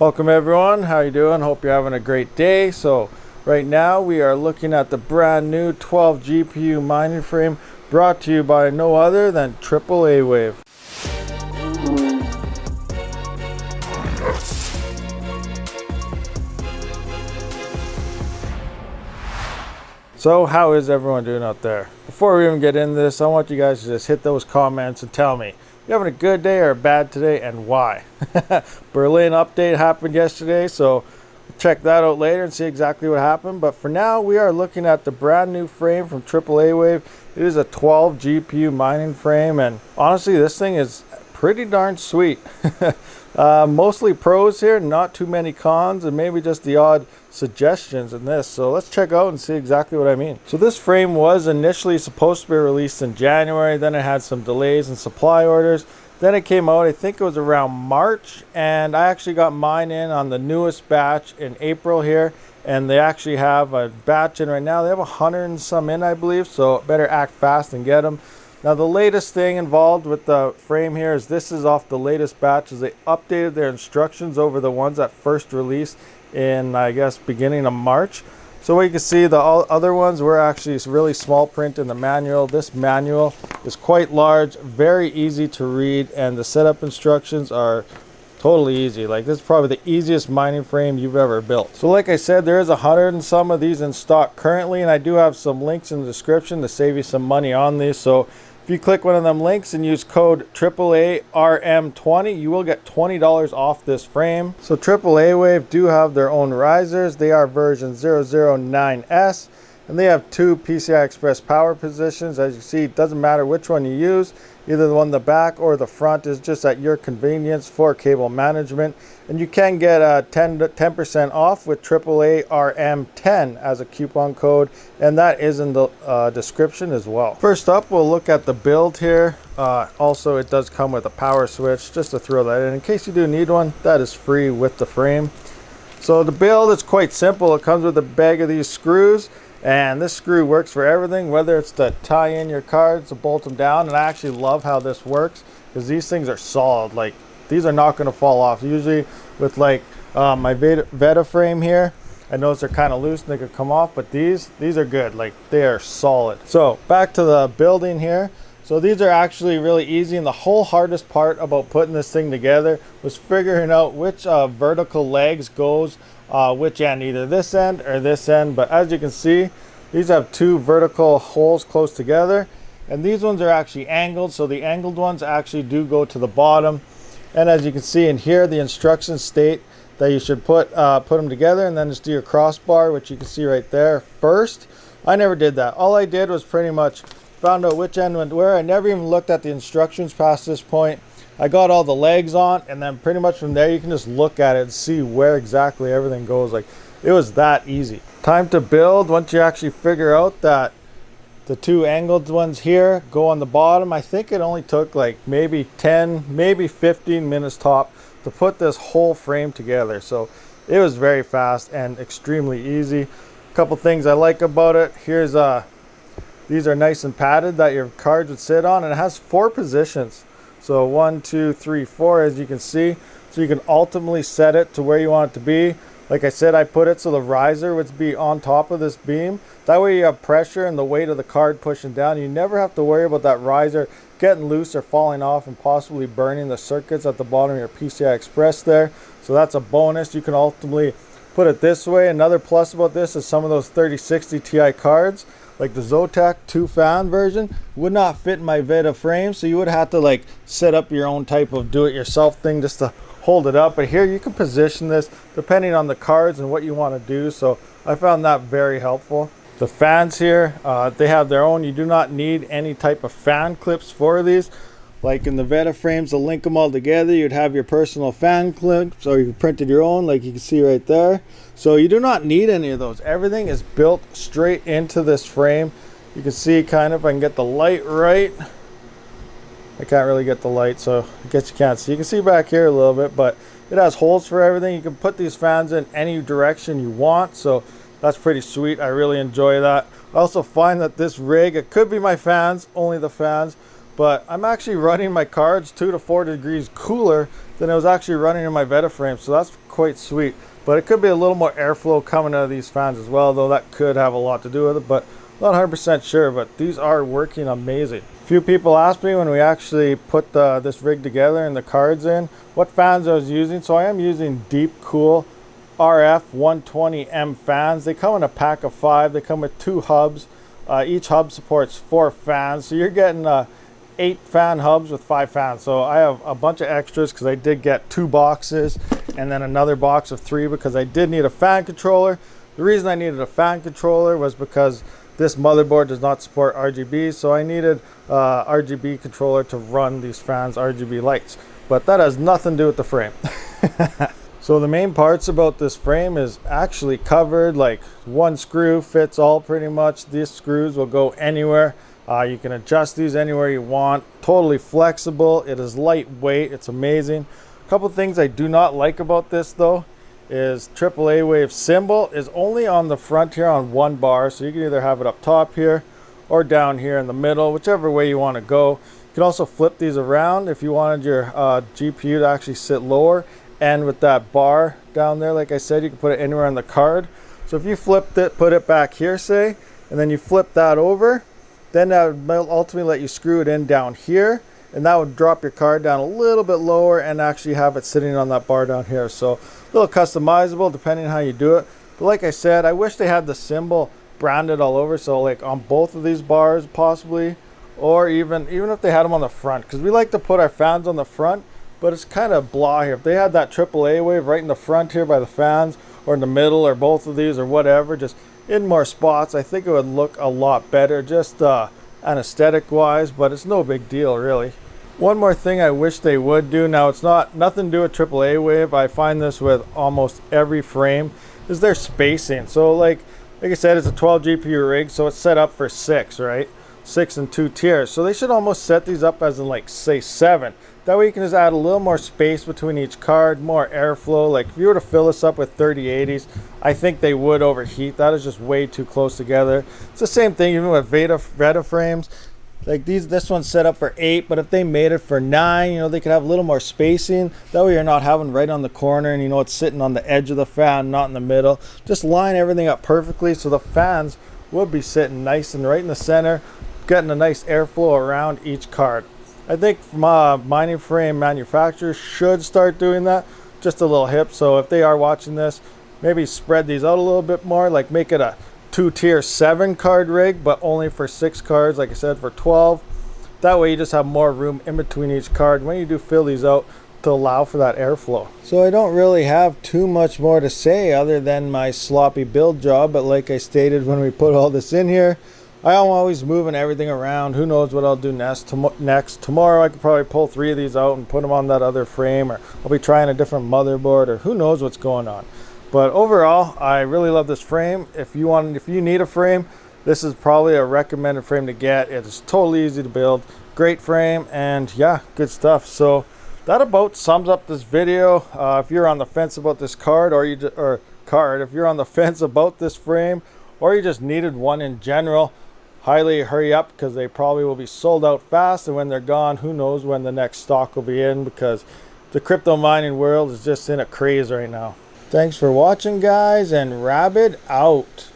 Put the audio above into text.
Welcome everyone, how you doing? Hope you're having a great day. So right now we are looking at the brand new 12 GPU mining frame brought to you by no other than AAAWave. So how is everyone doing out there? Before we even get into this, I want you guys to just hit those comments and tell me, you having a good day or a bad today and why? Berlin update happened yesterday, so check that out later and see exactly what happened. But for now, we are looking at the brand new frame from AAAWave. It is a 12 GPU mining frame, and honestly, this thing is pretty darn sweet. Mostly pros here, not too many cons, and maybe just the odd suggestions in this. So let's check out and see exactly what I mean. So this frame was initially supposed to be released in January, then it had some delays in supply orders. Then it came out, I think it was around March, and I actually got mine in on the newest batch in April here, and they actually have a batch in right now. They have 100 and some in, I believe, so better act fast and get them. Now the latest thing involved with the frame here is this is off the latest batches. They updated their instructions over the ones that first released in, I guess, beginning of March. So what you can see, the other ones were actually really small print in the manual. This manual is quite large, very easy to read, and the setup instructions are totally easy. Like, this is probably the easiest mining frame you've ever built. So like I said, there is 100 and some of these in stock currently, and I do have some links in the description to save you some money on these. So if you click one of them links and use code AAARM20, you will get $20 off this frame. So AAAWave do have their own risers. They are version 009S, and they have two PCI Express power positions. As you see, it doesn't matter which one you use. Either the one in the back or the front is just at your convenience for cable management. And you can get 10% off with AAARM10 as a coupon code, and that is in the description as well. First up, we'll look at the build here. Also, it does come with a power switch, just to throw that in case you do need one. That is free with the frame. So the build is quite simple. It comes with a bag of these screws, and this screw works for everything, whether it's to tie in your cards, to bolt them down. And I actually love how this works because these things are solid. Like, these are not going to fall off. Usually with like my Veta frame here, I notice they're kind of loose and they could come off, but these are good. Like, they are solid. So back to the building here. So these are actually really easy, and the whole hardest part about putting this thing together was figuring out which vertical legs goes which end, either this end or this end. But as you can see, these have two vertical holes close together, and these ones are actually angled, so the angled ones actually do go to the bottom. And as you can see in here, the instructions state that you should put them together and then just do your crossbar, which you can see right there first. I never did that. All I did was pretty much found out which end went where. I never even looked at the instructions past this point. I got all the legs on, and then pretty much from there you can just look at it and see where exactly everything goes. Like, it was that easy. Time to build. Once you actually figure out that the two angled ones here go on the bottom, I think it only took like maybe 10, maybe 15 minutes top to put this whole frame together. So it was very fast and extremely easy. A couple things I like about it. Here's these are nice and padded that your cards would sit on, and it has 4 positions. So 1, 2, 3, 4, as you can see. So you can ultimately set it to where you want it to be. Like I said, I put it so the riser would be on top of this beam. That way you have pressure and the weight of the card pushing down. You never have to worry about that riser getting loose or falling off and possibly burning the circuits at the bottom of your PCI Express there. So that's a bonus. You can ultimately put it this way. Another plus about this is some of those 3060 Ti cards, like the Zotac 2-fan version, would not fit in my Veta frame, so you would have to like set up your own type of do-it-yourself thing just to hold it up. But here you can position this depending on the cards and what you want to do, so I found that very helpful. The fans here, they have their own. You do not need any type of fan clips for these. Like in the Veta frames, to link them all together, you'd have your personal fan clips, or you printed your own, like you can see right there. So you do not need any of those. Everything is built straight into this frame. You can see kind of, if I can get the light right. I can't really get the light, so I guess you can't see. You can see back here a little bit, but it has holes for everything. You can put these fans in any direction you want, so that's pretty sweet. I really enjoy that. I also find that this rig, it could be my fans, only the fans, but I'm actually running my cards 2 to 4 degrees cooler than it was actually running in my Veta frame, so that's quite sweet. But it could be a little more airflow coming out of these fans as well, though that could have a lot to do with it, but not 100% sure. But these are working amazing. A few people asked me when we actually put this rig together and the cards in what fans I was using. So I am using Deep Cool RF 120M fans. They come in a pack of 5. They come with 2 hubs. Each hub supports 4 fans, so you're getting 8 fan hubs with 5 fans. So I have a bunch of extras because I did get 2 boxes and then another box of 3 because I did need a fan controller. The reason I needed a fan controller was because this motherboard does not support RGB, so I needed RGB controller to run these fans RGB lights. But that has nothing to do with the frame. So the main parts about this frame is actually covered. Like, one screw fits all pretty much. These screws will go anywhere. You can adjust these anywhere you want. Totally flexible. It is lightweight. It's amazing. A couple things I do not like about this though is AAAWave symbol is only on the front here on 1 bar. So you can either have it up top here or down here in the middle, whichever way you want to go. You can also flip these around if you wanted your GPU to actually sit lower. And with that bar down there, like I said, you can put it anywhere on the card. So if you flipped it, put it back here, say, and then you flip that over, then that would ultimately let you screw it in down here, and that would drop your card down a little bit lower and actually have it sitting on that bar down here. So a little customizable depending on how you do it. But like I said, I wish they had the symbol branded all over, so like on both of these bars possibly, or even if they had them on the front, because we like to put our fans on the front, but it's kind of blah here. If they had that AAAWave right in the front here by the fans, or in the middle, or both of these, or whatever, just in more spots, I think it would look a lot better, just aesthetic wise, but it's no big deal really. One more thing I wish they would do, now it's nothing to do with AAAWave, I find this with almost every frame, is their spacing. So like I said, it's a 12 GPU rig, so it's set up for 6, right? 6 and 2 tiers. So they should almost set these up as in, like, say 7. That way you can just add a little more space between each card, more airflow. Like if you were to fill this up with 3080s, I think they would overheat. That is just way too close together. It's the same thing even with Veta frames. Like this one's set up for 8, but if they made it for 9, you know, they could have a little more spacing. That way you're not having right on the corner and you know it's sitting on the edge of the fan, not in the middle. Just line everything up perfectly so the fans will be sitting nice and right in the center, getting a nice airflow around each card. I think mining frame manufacturers should start doing that, just a little hip. So if they are watching this, maybe spread these out a little bit more, like make it a 2-tier 7 card rig, but only for 6 cards, like I said, for 12. That way you just have more room in between each card when you do fill these out to allow for that airflow. So I don't really have too much more to say other than my sloppy build job, but like I stated when we put all this in here, I am always moving everything around. Who knows what I'll do next. Tomorrow I could probably pull 3 of these out and put them on that other frame, or I'll be trying a different motherboard, or who knows what's going on. But overall, I really love this frame. If you need a frame, this is probably a recommended frame to get. It's totally easy to build, great frame, and yeah, good stuff. So that about sums up this video. If you're on the fence about this card, if you're on the fence about this frame, or you just needed one in general, highly hurry up because they probably will be sold out fast, and when they're gone, who knows when the next stock will be in, because the crypto mining world is just in a craze right now. Thanks for watching, guys, and Rabid out.